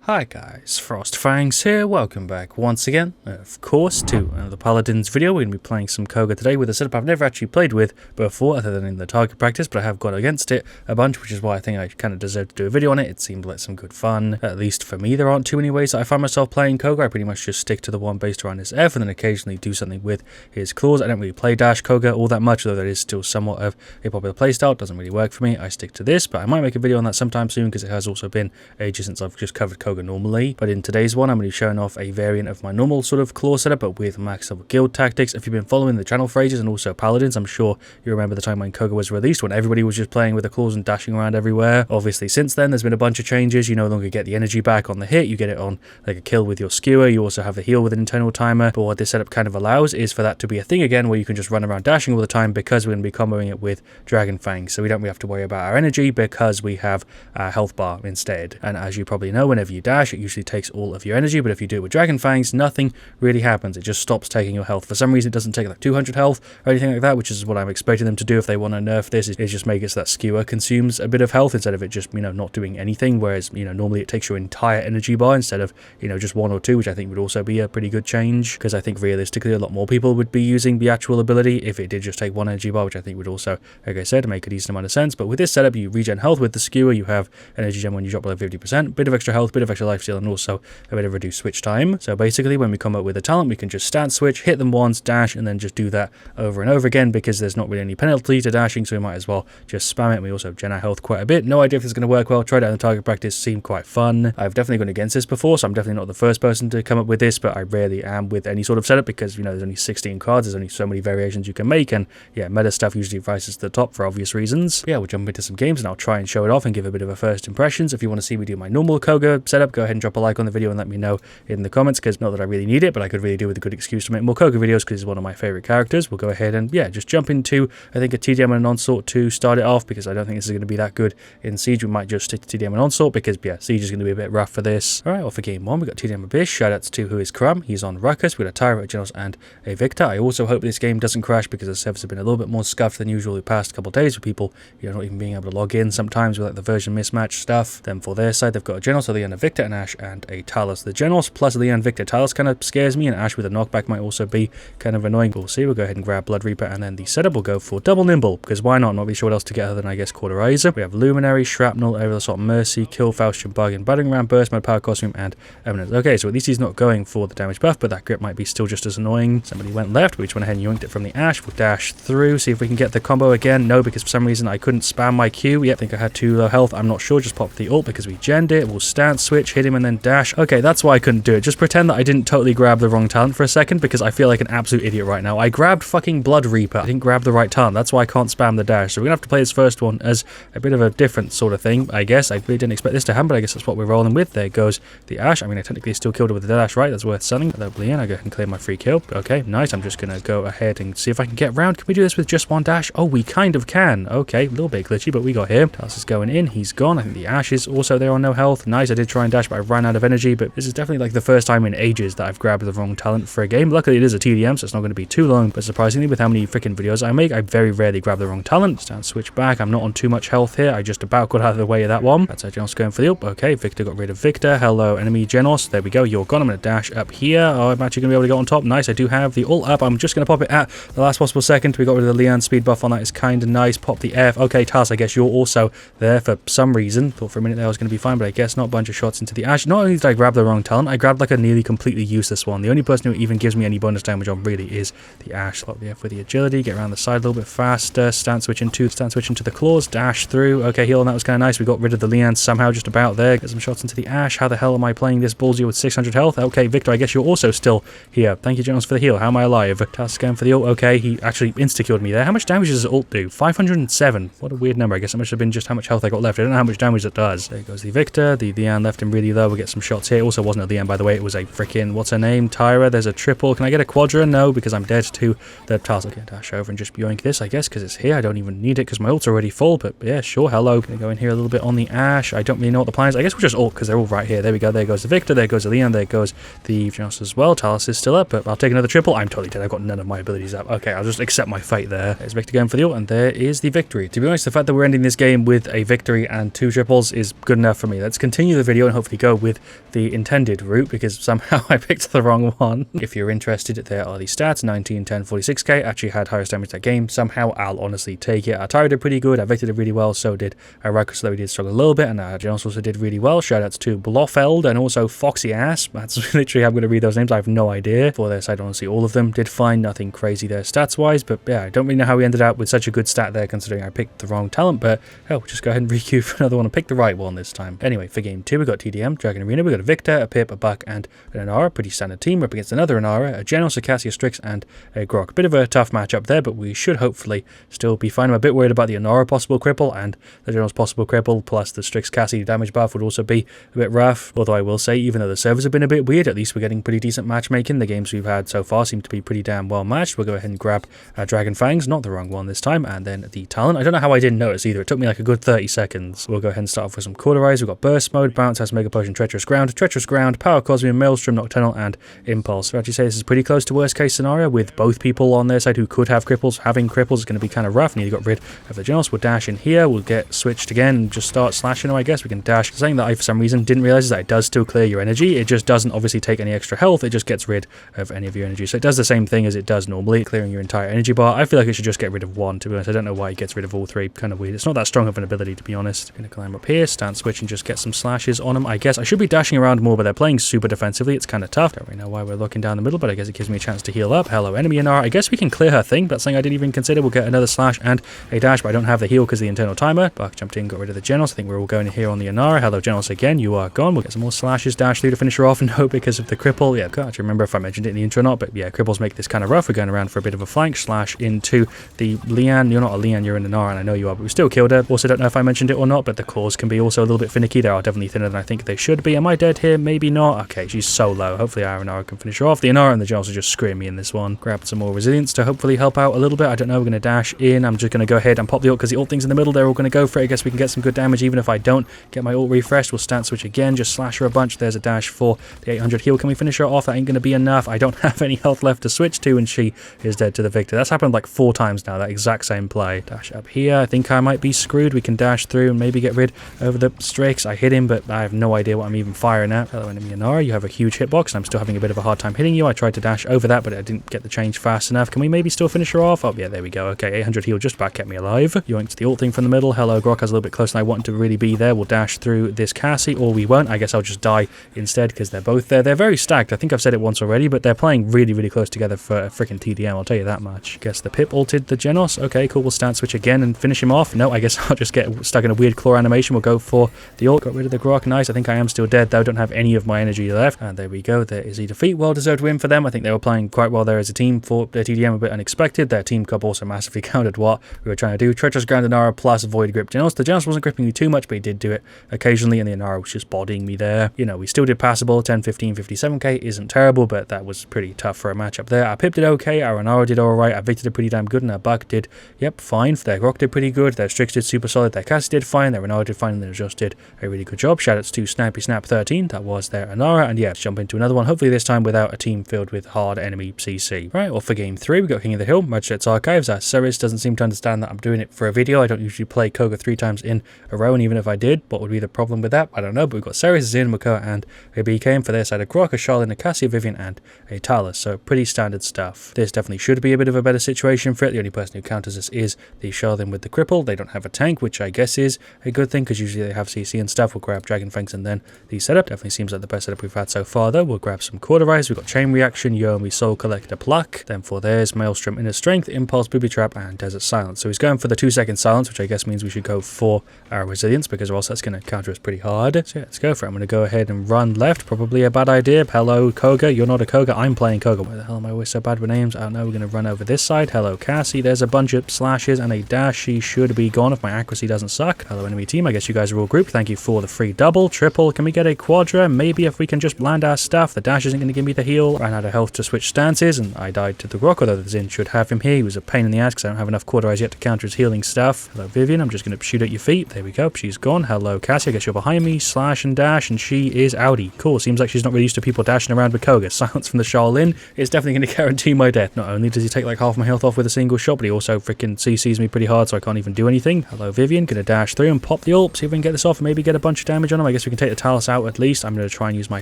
Hi guys, FrostFangs here, welcome back once again, of course, to another Paladins video. We're going to be playing some Koga today with a setup I've never actually played with before, other than in the target practice, but I have gone against it a bunch, which is why I think I kind of deserve to do a video on it. It seemed like some good fun. At least for me, there aren't too many ways that I find myself playing Koga. I pretty much just stick to the one based around his F, and then occasionally do something with his claws. I don't really play Dash Koga all that much, though that is still somewhat of a popular playstyle. It doesn't really work for me. I stick to this, but I might make a video on that sometime soon, because it has also been ages since I've just covered Koga normally. But in today's one, I'm going to be showing off a variant of my normal sort of claw setup, but with max level guild tactics. If you've been following the channel for ages, and also Paladins, I'm sure you remember the time when Koga was released, when everybody was just playing with the claws and dashing around everywhere. Obviously, since then, there's been a bunch of changes. You no longer get the energy back on the hit, you get it on like a kill with your skewer. You also have the heal with an internal timer, but what this setup kind of allows is for that to be a thing again, where you can just run around dashing all the time, because we're going to be comboing it with Dragon Fangs, so we don't really have to worry about our energy, because we have our health bar instead. And as you probably know, whenever you dash, it usually takes all of your energy, but if you do it with Dragon Fangs, nothing really happens. It just stops taking your health. For some reason, it doesn't take like 200 health or anything like that, which is what I'm expecting them to do if they want to nerf this, is just make it so that skewer consumes a bit of health instead of it just, not doing anything, whereas, normally it takes your entire energy bar instead of, just one or two, which I think would also be a pretty good change, because I think realistically a lot more people would be using the actual ability if it did just take one energy bar, which I think would also, like I said, make a decent amount of sense. But with this setup, you regen health with the skewer, you have energy gem when you drop below 50%, bit of extra health, bit of extra lifesteal, and also a bit of reduced switch time. So basically, when we come up with a talent, we can just stance switch, hit them once, dash, and then just do that over and over again, because there's not really any penalty to dashing, so we might as well just spam it. We also gen our health quite a bit. No idea if this is going to work well. Tried it out in the target practice, seemed quite fun. I've definitely gone against this before, so I'm definitely not the first person to come up with this, but I rarely am with any sort of setup, because, there's only 16 cards, there's only so many variations you can make, and yeah, meta stuff usually rises to the top for obvious reasons. But yeah, we'll jump into some games, and I'll try and show it off and give a bit of a first impressions. If you want to see me do my normal Koga setup, go ahead and drop a like on the video and let me know in the comments, because not that I really need it, but I could really do with a good excuse to make more Koga videos, because he's one of my favorite characters. We'll go ahead and yeah, just jump into, I think, a TDM and an Onslaught to start it off, because I don't think this is going to be that good in Siege. We might just stick to TDM and Onslaught, because yeah, Siege is going to be a bit rough for this. Alright, well, for game one, we got TDM Abyss. Shoutouts to Who is Crumb. He's on Ruckus. We got a Tyra, a Genos, and a Victor. I also hope this game doesn't crash, because the servers have been a little bit more scuffed than usual the past couple of days, with people not even being able to log in sometimes with like the version mismatch stuff. Then for their side, they've got a Genos, a Leon, a Victor, an Ashe, and a Talos. The Genos plus Leon, Victor, Talos kind of scares me, and Ashe with a knockback might also be kind of annoying. We'll see. We'll go ahead and grab Blood Reaper, and then the setup will go for Double Nimble, because why not? Not really sure what else to get other than, I guess, Cauterizer. We have Luminary, Shrapnel, Over the Assault, Mercy, Kill, Faustian, Bargain, Battering Ram, Burst Mode, Power Costume, and Eminence. Okay, so at least he's not going for the damage buff, but that grip might be still just as annoying. Somebody went left. We just went ahead and yoinked it from the Ashe. We'll dash through, see if we can get the combo again. No, because for some reason I couldn't spam my Q. Yep, I think I had too low health. I'm not sure. Just pop the ult because we genned it. We'll stance switch, hit him, and then dash. Okay, that's why I couldn't do it. Just pretend that I didn't totally grab the wrong talent for a second, because I feel like an absolute idiot right now. I grabbed fucking Blood Reaper. I didn't grab the right talent. That's why I can't spam the dash. So we're gonna have to play this first one as a bit of a different sort of thing, I guess. I really didn't expect this to happen, but I guess that's what we're rolling with. There goes the Ashe. I mean, I technically still killed her with the dash, right? That's worth selling. Hello, Blean. I go ahead and claim my free kill. Okay, nice. I'm just gonna go ahead and see if I can get round. Can we do this with just one dash? Oh, we kind of can. Okay, a little bit glitchy, but we got here. Talos is going in. He's gone. I think the Ashe is also there on no health. Nice. I did try and dash, but I ran out of energy. But this is definitely like the first time in ages that I've grabbed the wrong talent for a game. Luckily, it is a TDM, so it's not going to be too long. But surprisingly, with how many freaking videos I make, I very rarely grab the wrong talent. Stand switch back. I'm not on too much health here. I just about got out of the way of that one. That's our Genos going for the ult. Okay, Victor got rid of Victor. Hello, enemy Genos. There we go. You're gone. I'm going to dash up here. Oh, I'm actually going to be able to get on top. Nice. I do have the ult up. I'm just going to pop it at the last possible second. We got rid of the Leon speed buff on that. Is kind of nice. Pop the F. Okay, Talos, I guess you're also there for some reason. Thought for a minute there I was going to be fine, but I guess not. Bunch of shots into the Ashe. Not only did I grab the wrong talent, I grabbed like a nearly completely useless one. The only person who even gives me any bonus damage on really is the Ashe. Slot the F with the agility. Get around the side a little bit faster. Stance switch into the claws. Dash through. Okay, heal, and that was kind of nice. We got rid of the Leon somehow just about there. Get some shots into the Ashe. How the hell am I playing this ballsy with 600 health? Okay, Victor, I guess you're also still here. Thank you, Genos, for the heal. How am I alive? Task going for the ult. Okay, he actually insta-killed me there. How much damage does the ult do? 507. What a weird number. I guess that must have been just how much health I got left. I don't know how much damage it does. There goes the Victor. The Leon left him really low. We'll get some shots here. Also wasn't a Leon, by the way. It was a freaking, what's her name? Tyra. There's a triple. Can I get a quadra? No, because I'm dead to the task. Okay, dash over and just yoink this, I guess, because it's here. I don't even need it because my ult's already full, but yeah, sure. Hello. Gonna go in here a little bit on the Ashe. I don't really know what the plan is. I guess we'll just ult because they're all right here. There we go. There goes the Victor. There goes the Leon. There goes the Genos as well. Talos is still up, but I'll take another triple. I'm totally dead. I've got none of my abilities up. Okay, I'll just accept my fate there. There's Victor going for the ult, and there is the victory. To be honest, the fact that we're ending this game with a victory and 2 triples is good enough for me. Let's continue the video and hopefully go with the intended route because somehow I picked the wrong one. If you're interested, there are the stats: 19, 10, 46k. Actually had highest damage that game. Somehow I'll honestly take it. Our Tyro did pretty good. Our Victor did really well. So did our Ruckus, though we did struggle a little bit. And our Jonas also did really well. Shoutouts to Blofeld and also Foxy Ass. That's literally how I'm going to read those names. I have no idea. For their side, honestly, all of them did fine. Nothing crazy there stats wise. But yeah, I don't really know how we ended up with such a good stat there considering I picked the wrong talent. But hell, we'll just go ahead and requeue for another one and pick the right one this time. Anyway, for game 2, we got TDM, Dragon Arena. We got a Victor, a Pip, a Buck, and an Inara. Pretty standard team. We're up against another Inara, a Genos, a Cassia Strix, and a Grok. Bit of a tough matchup there, but we should hopefully still be fine. I'm a bit worried about the Inara possible cripple and the Genos possible cripple, plus the Strix Cassie damage buff would also be a bit rough. Although I will say, even though the servers have been a bit weird, at least we're getting pretty decent matchmaking. The games we've had so far seem to be pretty damn well matched. We'll go ahead and grab Dragon Fangs, not the wrong one this time, and then the talent. I don't know how I didn't notice either. It took me like a good 30 seconds. We'll go ahead and start off with some Cauterize. We've got Burst Mode, Bounce, has Mega Potion, Treacherous Ground, Power Cosmium, Maelstrom, Nocturnal, and Impulse. So I'd actually say this is pretty close to worst case scenario with both people on their side who could have cripples. Having cripples is going to be kind of rough. Nearly got rid of the Genos. We'll dash in here. We'll get switched again and just start slashing them, I guess. We can dash. Something that I, for some reason, didn't realize is that it does still clear your energy. It just doesn't obviously take any extra health. It just gets rid of any of your energy. So it does the same thing as it does normally, clearing your entire energy bar. I feel like it should just get rid of one, to be honest. I don't know why it gets rid of all three. Kind of weird. It's not that strong of an ability, to be honest. Gonna climb up here, stand switch, and just get some slashes on them. I guess I should be dashing around more, but they're playing super defensively. It's kind of tough. Don't really know why we're looking down the middle, but I guess it gives me a chance to heal up. Hello, enemy Inara. I guess we can clear her thing. That's something I didn't even consider. We'll get another slash and a dash, but I don't have the heal because of the internal timer. Buck jumped in, got rid of the Genos. I think we're all going here on the Inara. Hello, Genos again. You are gone. We'll get some more slashes, dash through to finish her off. No, because of the cripple. Yeah, I can't actually remember if I mentioned it in the intro or not, but yeah, cripples make this kind of rough. We're going around for a bit of a flank slash into the Leanne. You're not a Leanne, you're an Inara, and I know you are, but we still killed her. Also, don't know if I mentioned it or not, but the claws can be also a little bit finicky. They are definitely thinner than I think they should be. Am I dead here? Maybe not. Okay, she's so low. Hopefully our Inara can finish her off. The Inara and the Genos are just screwing me in this one. Grabbed some more resilience to hopefully help out a little bit. I don't know. We're going to dash in. I'm just going to go ahead and pop the ult because the ult thing's in the middle. They're all going to go for it. I guess we can get some good damage even if I don't get my ult refreshed. We'll stance switch again. Just slash her a bunch. There's a dash for the 800 heal. Can we finish her off? That ain't going to be enough. I don't have any health left to switch to, and she is dead to the Victor. That's happened like 4 times now, that exact same play. Dash up here. I think I might be screwed. We can dash through and maybe get rid over the Strix. I hit him, but I have no idea what I'm even firing at. Hello, enemy Inara. You have a huge hitbox. I'm still having a bit of a hard time hitting you. I tried to dash over that, but I didn't get the change fast enough. Can we maybe still finish her off? Oh, yeah, there we go. Okay, 800 heal just about kept me alive. Yoinked the ult thing from the middle. Hello, Grok has a little bit closer than I wanted to really be there. We'll dash through this Cassie, or we won't. I guess I'll just die instead because they're both there. They're very stacked. I think I've said it once already, but they're playing really, really close together for a freaking TDM. I'll tell you that much. Guess the Pip ulted the Genos. Okay, cool. We'll stand switch again and finish him off. No, I guess I'll just get stuck in a weird claw animation. We'll go for the ult. Got rid of the Grok. Nice. I think I am still dead, though. Don't have any of my energy left. And there we go. There is a defeat. Well-deserved win for them. I think they were playing quite well there as a team. For their TDM, a bit unexpected. Their team cup also massively countered what we were trying to do. Treacherous Ground Inara plus Void Grip Genos. The Genos wasn't gripping me too much, but he did do it occasionally, and the Inara was just bodying me there. You know, we still did passable. 10, 15, 57k isn't terrible, but that was pretty tough for a matchup there. Our Pip did okay. Our Inara did alright. Our Victor did pretty damn good, and our Buck did, yep, fine. Their Grok did pretty good. Their Strix did super solid. Their Cassie did fine. Their Inara did fine, and they just did a really good job. Shoutouts to Snappy Snap 13. That was their Inara, and yeah, let's jump into another one. Hopefully this time without a team filled with hard enemy CC. Right, well, for game 3, we got King of the Hill, Magistrate's Archives. Our Ceres doesn't seem to understand that I'm doing it for a video. I don't usually play Koga 3 times in a row, and even if I did, what would be the problem with that? I don't know, but we've got Ceres, Zin, Makoa, and a BK, and for their side, a Grok, a Charlene, a Cassie, a Vivian, and a Talus. So pretty standard stuff. This definitely should be a bit of a better situation for it. The only person who counters this is the Charlene with the cripple. They don't have a tank, which I guess is a good thing because usually they have CC and stuff. We'll grab Dragon Fangs and then the setup. Definitely seems like the best setup we've had so far, though. We'll grab some Cauterize. We've got Chain Reaction, Yomi, Soul Collector, Pluck. Then for theirs, Maelstrom, Inner Strength, Impulse, Booby Trap, and Desert Silence. So he's going for the 2-second silence, which I guess means we should go for our Resilience because or else that's going to counter us pretty hard. So yeah, let's go for it. I'm going to go ahead and run left. Probably a bad idea. Hello, Koga. You're not a Koga. I'm playing Koga. Why the hell am I always so bad with names? I don't know. We're going to run over this side. Hello, Cassie. There's a bunch of slashes and a dash. She should be gone if my accuracy doesn't suck. Hello, enemy team. I guess you guys are all grouped. Thank you for the free double, triple. Can we get a quadra? Maybe if we can just land our stuff. The dash isn't going to give me the heal. Ran out of health to switch stances, and I died to the Grok, although the Zin should have him here. He was a pain in the ass because I don't have enough Cauterize yet to counter his healing stuff. Hello, Vivian. I'm just going to shoot at your feet. There we go. She's gone. Hello, Cassie. I guess you're behind me. Slash and dash, and she is outie. Cool. Seems like she's not really used to people dashing around with Koga. Silence from the Charlene is definitely going to guarantee my death. Not only does he take like half my health off with a single shot, but he also freaking CCs me pretty hard, so I can't even do anything. Hello, Vivian. Gonna dash through and pop the ult. See if we can get this off and maybe get a bunch of damage on him. I guess we can take the Talus out at least. I'm going to try and use my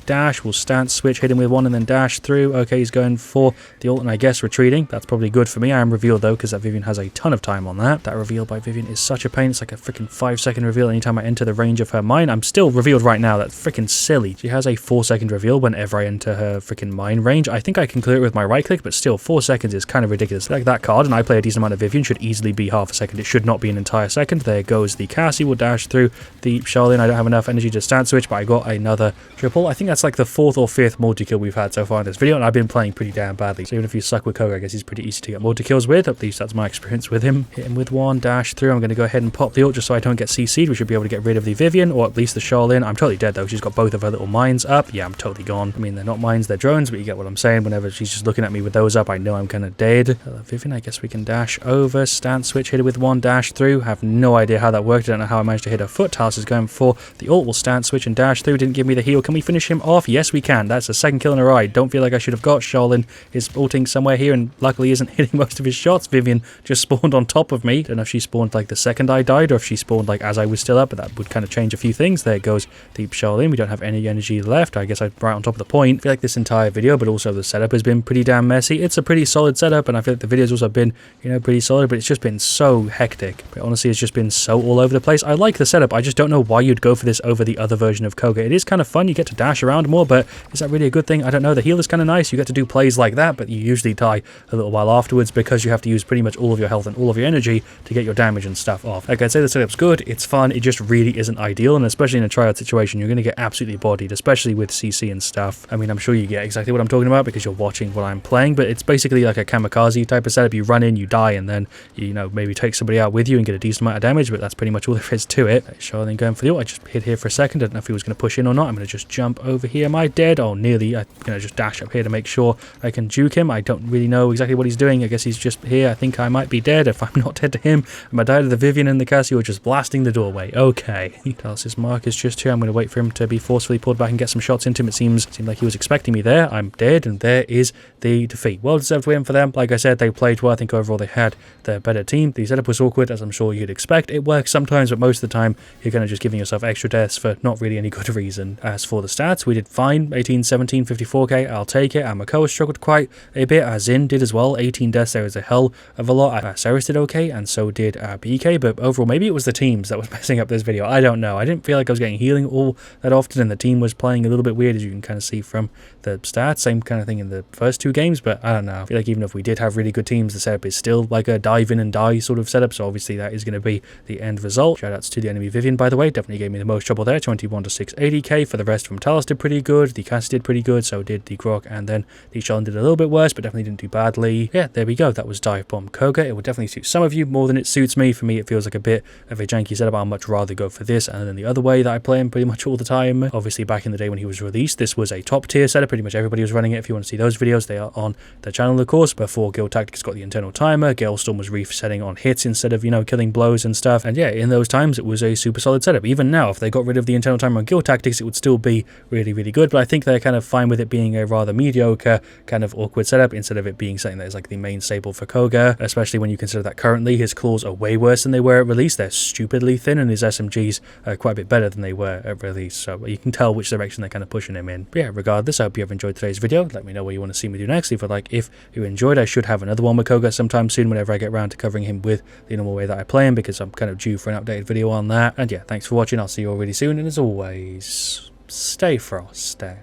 dash. We'll stance switch, hit him with one and then dash through. Okay, he's going for the ult and I guess retreating. That's probably good for me. I am revealed though because that Vivian has a ton of time on that. That reveal by Vivian is such a pain. It's like a freaking 5-second reveal anytime I enter the range of her mine. I'm still revealed right now. That's freaking silly. She has a 4-second reveal whenever I enter her freaking mine range. I think I can clear it with my right click, but still 4 seconds is kind of ridiculous. Like that card, and I play a decent amount of Vivian, should easily be half a second. It should not be an entire second. There goes the Cassie. Will dash through the Charlene. I don't have enough energy to stance switch, but I got another triple. I think that's like the 4th or 5th multi-kill we've had so far in this video, and I've been playing pretty damn badly. So even if you suck with Koga, I guess he's pretty easy to get multi-kills with. At least that's my experience with him. Hit him with one, dash through. I'm going to go ahead and pop the ult just so I don't get CC'd. We should be able to get rid of the Vivian, or at least the Charlene. I'm totally dead though. She's got both of her little mines up. Yeah, I'm totally gone. I mean, they're not mines, they're drones, but you get what I'm saying. Whenever she's just looking at me with those up, I know I'm kind of dead. Vivian, I guess we can dash over, stance switch, hit it with one, dash through. Have no idea how that worked. I don't know how I managed to hit her foot. Talus is going for the ult. Will stance switch and dash through. Didn't give me the heal. Can we finish him off? Yes, we can. That's a second kill in a row. I don't feel like I should have got. Charlene is ulting somewhere here and luckily isn't hitting most of his shots. Vivian just spawned on top of me. Don't know if she spawned like the second I died or if she spawned like as I was still up, but that would kind of change a few things. There goes the Charlene. We don't have any energy left. I guess I'm right on top of the point. I feel like this entire video, but also the setup has been pretty damn messy. It's a pretty solid setup, and I feel like the video's also been, you know, pretty solid, but it's just been so hectic. But honestly, it's just been so all over the place. I like the setup. I just don't know why you'd go for this over the other version of Koga. It is kind of fun. You get to dash around more, but is that really a good thing? I don't know. The heal is kind of nice. You get to do plays like that, but you usually die a little while afterwards because you have to use pretty much all of your health and all of your energy to get your damage and stuff off. Like I'd say, the setup's good. It's fun. It just really isn't ideal, and especially in a tryout situation, you're going to get absolutely bodied, especially with CC and stuff. I mean, I'm sure you get exactly what I'm talking about because you're watching what I'm playing, but it's basically like a kamikaze type of setup. You run in, you die, and then, you know, maybe take somebody out with you and get a decent amount of damage, but that's pretty much all there is to it. Charlene going for the ult. I just hit here for a second. I don't know if he was going to push in or not. I'm going to just jump over here. Am I dead? Oh, nearly. I'm going to just dash up here to make sure I can juke him. I don't really know exactly what he's doing. I guess he's just here. I think I might be dead. If I'm not dead to him, am I died to the Vivian and the Cassie or just blasting the doorway? Okay. Talus's mark is just here. I'm going to wait for him to be forcefully pulled back and get some shots into him. It seemed like he was expecting me there. I'm dead, and there is the defeat. Well-deserved win for them. Like I said, they played well. I think overall they had the better team. The setup was awkward, as I'm sure you'd expect. It works sometimes, but most of the time you're kind of just giving yourself extra deaths for not really any good reason. As for the stats, we did fine. 18, 17, 54k. I'll take it. Amakoa struggled quite a bit, as Zin did as well. 18 deaths there is a hell of a lot. Ceres did okay, and so did BK, but overall maybe it was the teams that was messing up this video. I don't know. I didn't feel like I was getting healing all that often, and the team was playing a little bit weird, as you can kind of see from the stats. Same kind of thing in the first two games, but I don't know. I feel like even if we did have really good teams, the setup is still like a dive in and die sort of setup, so obviously that is going to be the end result. Shoutouts to the enemy Vivian, by the way. Definitely gave me the most trouble there. 21 to 680k. For the rest from Talus did pretty good. The Cassie did pretty good, so did the Grok, and then the Charlene did a little bit worse, but definitely didn't do badly. Yeah, there we go. That was DIVEBOMB Koga. It would definitely suit some of you more than it suits me. For me, it feels like a bit of a janky setup. I'd much rather go for this and then the other way that I play him pretty much all the time. Obviously, back in the day when he was released, this was a top tier setup. Pretty much everybody was running it. If you want to see those videos, they are on the channel, of course. Before Guild Tactics got the internal timer, Galestorm was resetting on hits instead of, you know, killing blows and stuff. And yeah, in those times, it was a super solid setup. Even now, if they got rid of the internal timer on Guild Tactics, it would still be really, really good. But I think they're kind of fine with it being a rather mediocre, kind of awkward setup instead of it being something that is like the main staple for Koga, especially when you consider that currently his claws are way worse than they were at release. They're stupidly thin, and his SMGs are quite a bit better than they were at release. So you can tell which direction they're kind of pushing him in. But yeah, regardless, I hope you have enjoyed today's video. Let me know what you want to see me do next. Leave a like if you enjoyed. I should have another one with Koga sometime soon whenever I get around to covering him with the normal way that I play him, because I'm kind of due for an updated video on that. And yeah, thanks for watching. I'll see you all really soon, and as always, stay frosty.